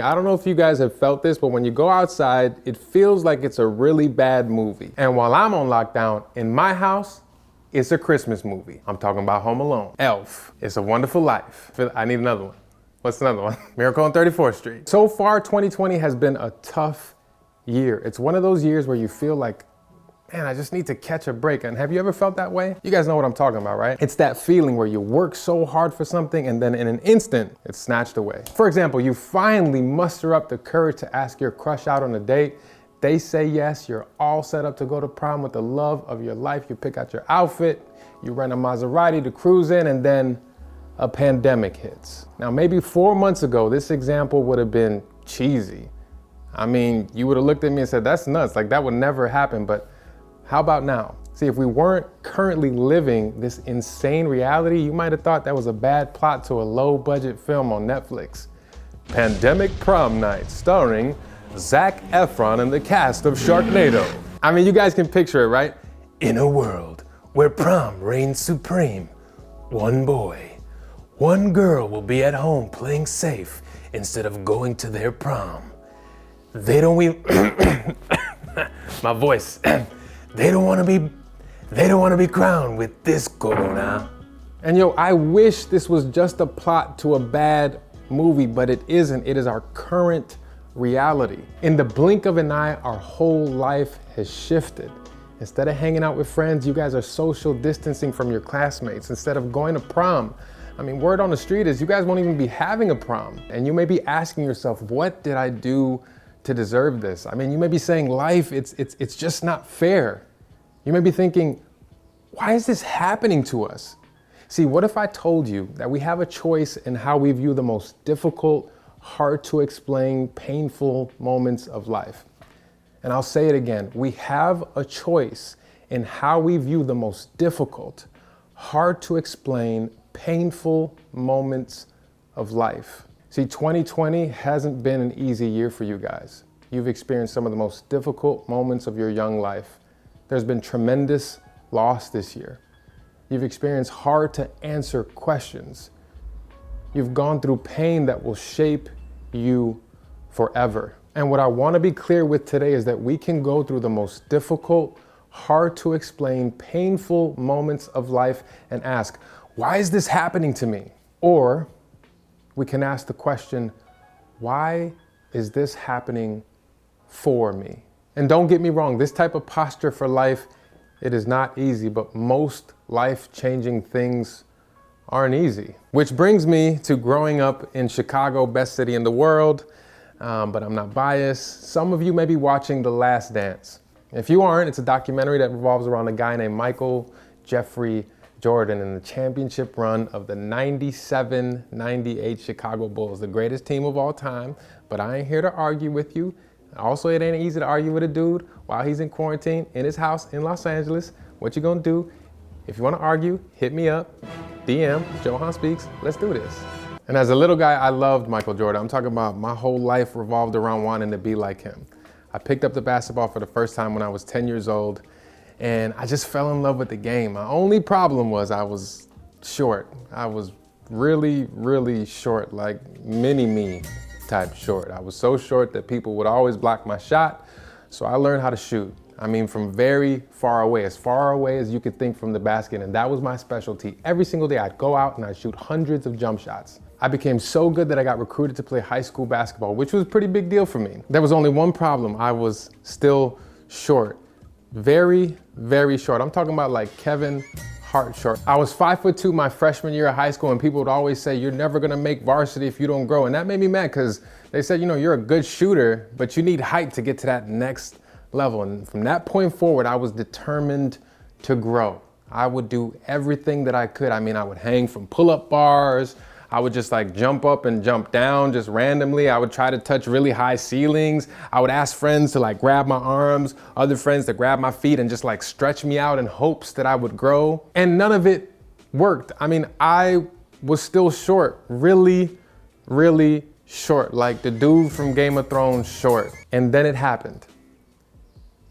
I don't know if you guys have felt this, but when you go outside, it feels like it's a really bad movie. And while I'm on lockdown, in my house, it's a Christmas movie. I'm talking about Home Alone, Elf, It's a Wonderful Life. I need another one. What's another one? Miracle on 34th Street. So far, 2020 has been a tough year. It's one of those years where you feel like, man, I just need to catch a break. And have you ever felt that way? You guys know what I'm talking about, right? It's that feeling where you work so hard for something and then in an instant, it's snatched away. For example, you finally muster up the courage to ask your crush out on a date. They say yes, you're all set up to go to prom with the love of your life. You pick out your outfit, you rent a Maserati to cruise in, and then a pandemic hits. Now, maybe 4 months ago, this example would have been cheesy. I mean, you would have looked at me and said, that's nuts, like that would never happen, but how about now? See, if we weren't currently living this insane reality, you might have thought that was a bad plot to a low-budget film on Netflix. Pandemic Prom Night, starring Zac Efron and the cast of Sharknado. I mean, you guys can picture it, right? In a world where prom reigns supreme, one boy, one girl will be at home playing safe instead of going to their prom. They don't even, my voice, they don't want to be crowned with this corona. And yo, I wish this was just a plot to a bad movie, but it isn't. It is our current reality. In the blink of an eye, our whole life has shifted. Instead of hanging out with friends, you guys are social distancing from your classmates. Instead of going to prom, I mean, word on the street is you guys won't even be having a prom. And you may be asking yourself, what did I do to deserve this? I mean, you may be saying life, it's just not fair. You may be thinking, why is this happening to us? See, what if I told you that we have a choice in how we view the most difficult, hard to explain, painful moments of life? And I'll say it again. We have a choice in how we view the most difficult, hard to explain, painful moments of life. See, 2020 hasn't been an easy year for you guys. You've experienced some of the most difficult moments of your young life. There's been tremendous loss this year. You've experienced hard to answer questions. You've gone through pain that will shape you forever. And what I want to be clear with today is that we can go through the most difficult, hard to explain, painful moments of life and ask, why is this happening to me? Or we can ask the question, why is this happening for me? And don't get me wrong, this type of posture for life, it is not easy, but most life-changing things aren't easy. Which brings me to growing up in Chicago, best city in the world, but I'm not biased. Some of you may be watching The Last Dance. If you aren't, it's a documentary that revolves around a guy named Michael Jeffrey Jordan and the championship run of the 97-98 Chicago Bulls, the greatest team of all time. But I ain't here to argue with you. Also, it ain't easy to argue with a dude while he's in quarantine in his house in Los Angeles. What you gonna do? If you wanna argue, hit me up, DM, JohanSpeaks, let's do this. And as a little guy, I loved Michael Jordan. I'm talking about my whole life revolved around wanting to be like him. I picked up the basketball for the first time when I was 10 years old, and I just fell in love with the game. My only problem was I was short. I was really, really short, like mini-me type short. I was so short that people would always block my shot, so I learned how to shoot. I mean, from very far away as you could think from the basket, and that was my specialty. Every single day I'd go out and I'd shoot hundreds of jump shots. I became so good that I got recruited to play high school basketball, which was a pretty big deal for me. There was only one problem. I was still short. Very, very short. I'm talking about like Kevin Hart short. I was 5'2" my freshman year of high school, and people would always say, you're never gonna make varsity if you don't grow. And that made me mad because they said, you know, you're a good shooter, but you need height to get to that next level. And from that point forward, I was determined to grow. I would do everything that I could. I mean, I would hang from pull-up bars. I would just like jump up and jump down just randomly. I would try to touch really high ceilings. I would ask friends to like grab my arms, other friends to grab my feet and just like stretch me out in hopes that I would grow. And none of it worked. I mean, I was still short, really, really short, like the dude from Game of Thrones short. And then it happened.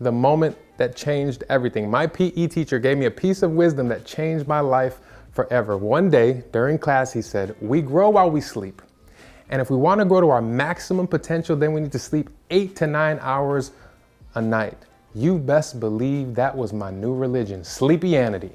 The moment that changed everything. My PE teacher gave me a piece of wisdom that changed my life forever. One day during class, he said, we grow while we sleep. And if we want to grow to our maximum potential, then we need to sleep 8 to 9 hours a night. You best believe that was my new religion, sleepyanity.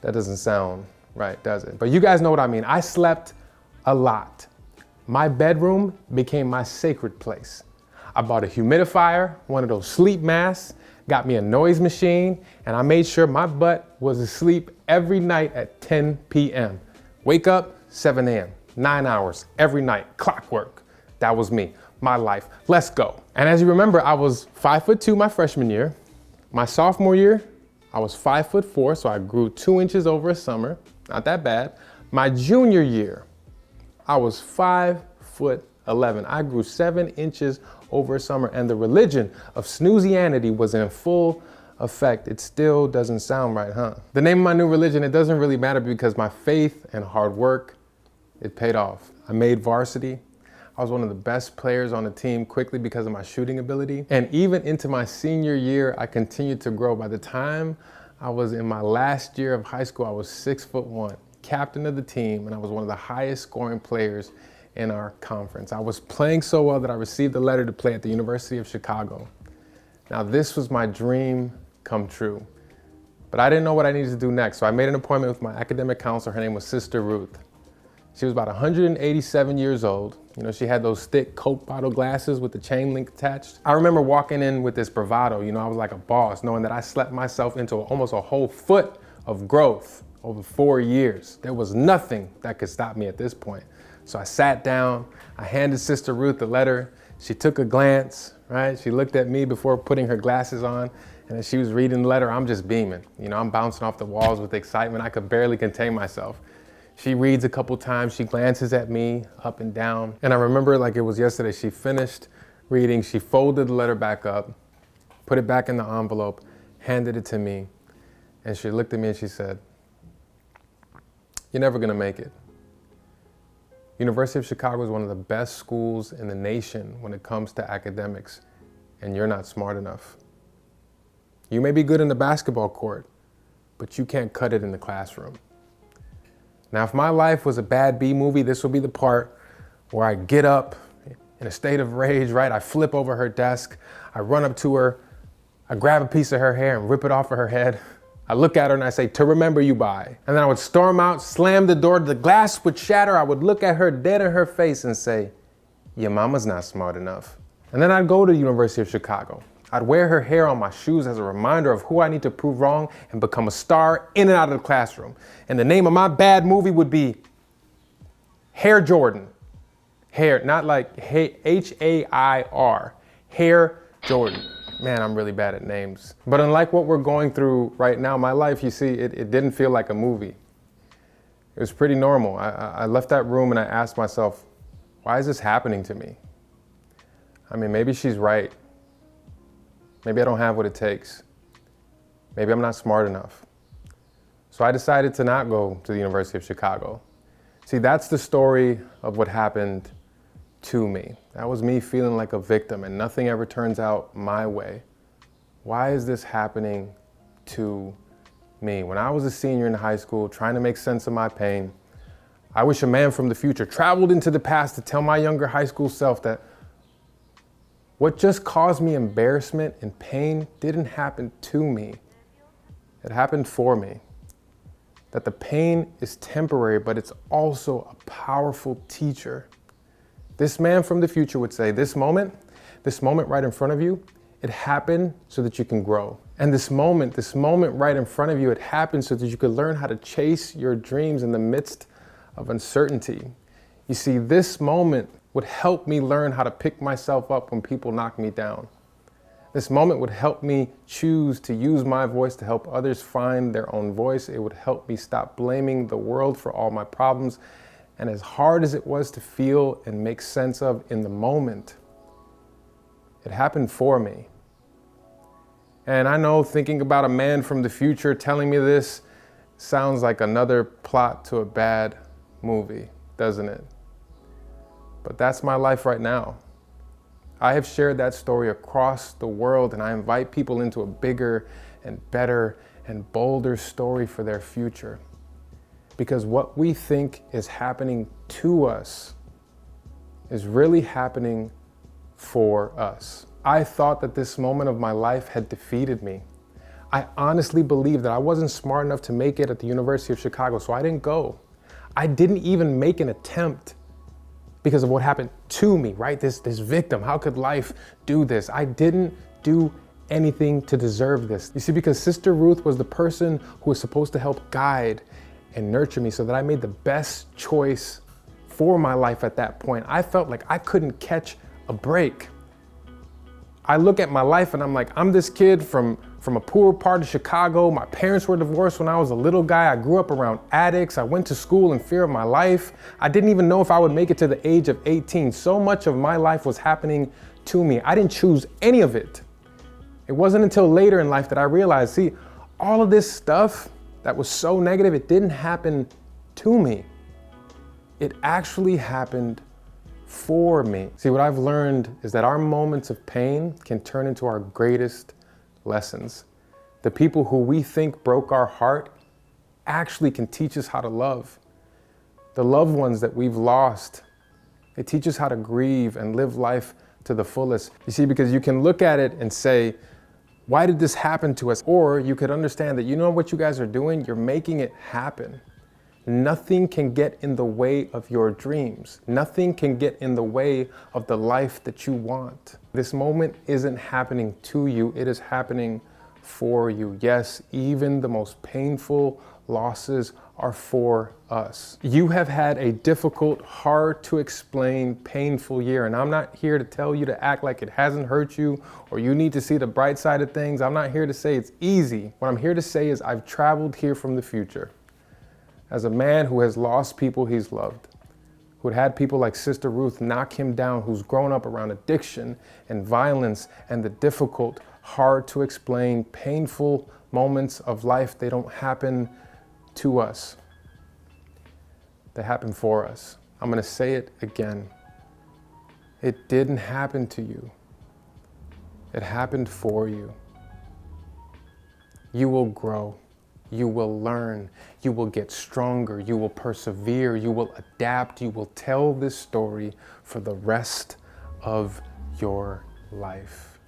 That doesn't sound right, does it? But you guys know what I mean. I slept a lot. My bedroom became my sacred place. I bought a humidifier, one of those sleep masks, got me a noise machine, and I made sure my butt was asleep every night at 10 p.m. Wake up, 7 a.m., 9 hours every night, clockwork. That was me, my life. Let's go. And as you remember, I was 5'2" my freshman year. My sophomore year, I was 5'4", so I grew 2 inches over a summer. Not that bad. My junior year, I was 5'11". I grew 7 inches over a summer, and the religion of snoozianity was in full effect. It still doesn't sound right, huh? The name of my new religion, it doesn't really matter because my faith and hard work, it paid off. I made varsity. I was one of the best players on the team quickly because of my shooting ability. And even into my senior year, I continued to grow. By the time I was in my last year of high school, I was 6'1", captain of the team, and I was one of the highest scoring players in our conference. I was playing so well that I received a letter to play at the University of Chicago. Now, this was my dream come true, but I didn't know what I needed to do next. So I made an appointment with my academic counselor. Her name was Sister Ruth. She was about 187 years old. You know, she had those thick Coke bottle glasses with the chain link attached. I remember walking in with this bravado. You know, I was like a boss, knowing that I slept myself into almost a whole foot of growth over 4 years. There was nothing that could stop me at this point. So I sat down, I handed Sister Ruth the letter. She took a glance, right? She looked at me before putting her glasses on, and as she was reading the letter, I'm just beaming. You know, I'm bouncing off the walls with excitement. I could barely contain myself. She reads a couple times, she glances at me up and down. And I remember like it was yesterday, she finished reading, she folded the letter back up, put it back in the envelope, handed it to me, and she looked at me and she said, "You're never gonna make it. University of Chicago is one of the best schools in the nation when it comes to academics, and you're not smart enough. You may be good in the basketball court, but you can't cut it in the classroom." Now, if my life was a bad B movie, this will be the part where I get up in a state of rage, right? I flip over her desk, I run up to her, I grab a piece of her hair and rip it off of her head. I look at her and I say, "To remember you by." And then I would storm out, slam the door, the glass would shatter. I would look at her dead in her face and say, "Your mama's not smart enough." And then I'd go to the University of Chicago. I'd wear her hair on my shoes as a reminder of who I need to prove wrong and become a star in and out of the classroom. And the name of my bad movie would be Hair Jordan. Hair, not like H-A-I-R. Hair Jordan. Man, I'm really bad at names. But unlike what we're going through right now, my life, you see, it didn't feel like a movie. It was pretty normal. I left that room and I asked myself, why is this happening to me? I mean, maybe she's right. Maybe I don't have what it takes. Maybe I'm not smart enough. So I decided to not go to the University of Chicago. See, that's the story of what happened to me. That was me feeling like a victim and nothing ever turns out my way. Why is this happening to me? When I was a senior in high school, trying to make sense of my pain, I wish a man from the future traveled into the past to tell my younger high school self that what just caused me embarrassment and pain didn't happen to me. It happened for me. That the pain is temporary, but it's also a powerful teacher. This man from the future would say, this moment right in front of you, it happened so that you can grow. And this moment right in front of you, it happened so that you could learn how to chase your dreams in the midst of uncertainty. You see, this moment would help me learn how to pick myself up when people knock me down. This moment would help me choose to use my voice to help others find their own voice. It would help me stop blaming the world for all my problems. And as hard as it was to feel and make sense of in the moment, it happened for me. And I know thinking about a man from the future telling me this sounds like another plot to a bad movie, doesn't it? But that's my life right now. I have shared that story across the world, and I invite people into a bigger and better and bolder story for their future. Because what we think is happening to us is really happening for us. I thought that this moment of my life had defeated me. I honestly believed that I wasn't smart enough to make it at the University of Chicago, so I didn't go. I didn't even make an attempt because of what happened to me, right? This victim, how could life do this? I didn't do anything to deserve this. You see, because Sister Ruth was the person who was supposed to help guide and nurture me so that I made the best choice for my life at that point. I felt like I couldn't catch a break. I look at my life and I'm like, I'm this kid from a poor part of Chicago. My parents were divorced when I was a little guy. I grew up around addicts. I went to school in fear of my life. I didn't even know if I would make it to the age of 18. So much of my life was happening to me. I didn't choose any of it. It wasn't until later in life that I realized, see, all of this stuff that was so negative, it didn't happen to me. It actually happened for me. See, what I've learned is that our moments of pain can turn into our greatest lessons. The people who we think broke our heart actually can teach us how to love. The loved ones that we've lost, they teach us how to grieve and live life to the fullest. You see, because you can look at it and say, why did this happen to us? Or you could understand that, you know what you guys are doing? You're making it happen. Nothing can get in the way of your dreams. Nothing can get in the way of the life that you want. This moment isn't happening to you, it is happening for you. Yes, even the most painful losses are for us. You have had a difficult, hard to explain, painful year, and I'm not here to tell you to act like it hasn't hurt you or you need to see the bright side of things. I'm not here to say it's easy. What I'm here to say is I've traveled here from the future. As a man who has lost people he's loved, who had people like Sister Ruth knock him down, who's grown up around addiction and violence and the difficult, hard to explain, painful moments of life, they don't happen to us. They happen for us. I'm going to say it again. It didn't happen to you. It happened for you. You will grow. You will learn, you will get stronger, you will persevere, you will adapt, you will tell this story for the rest of your life.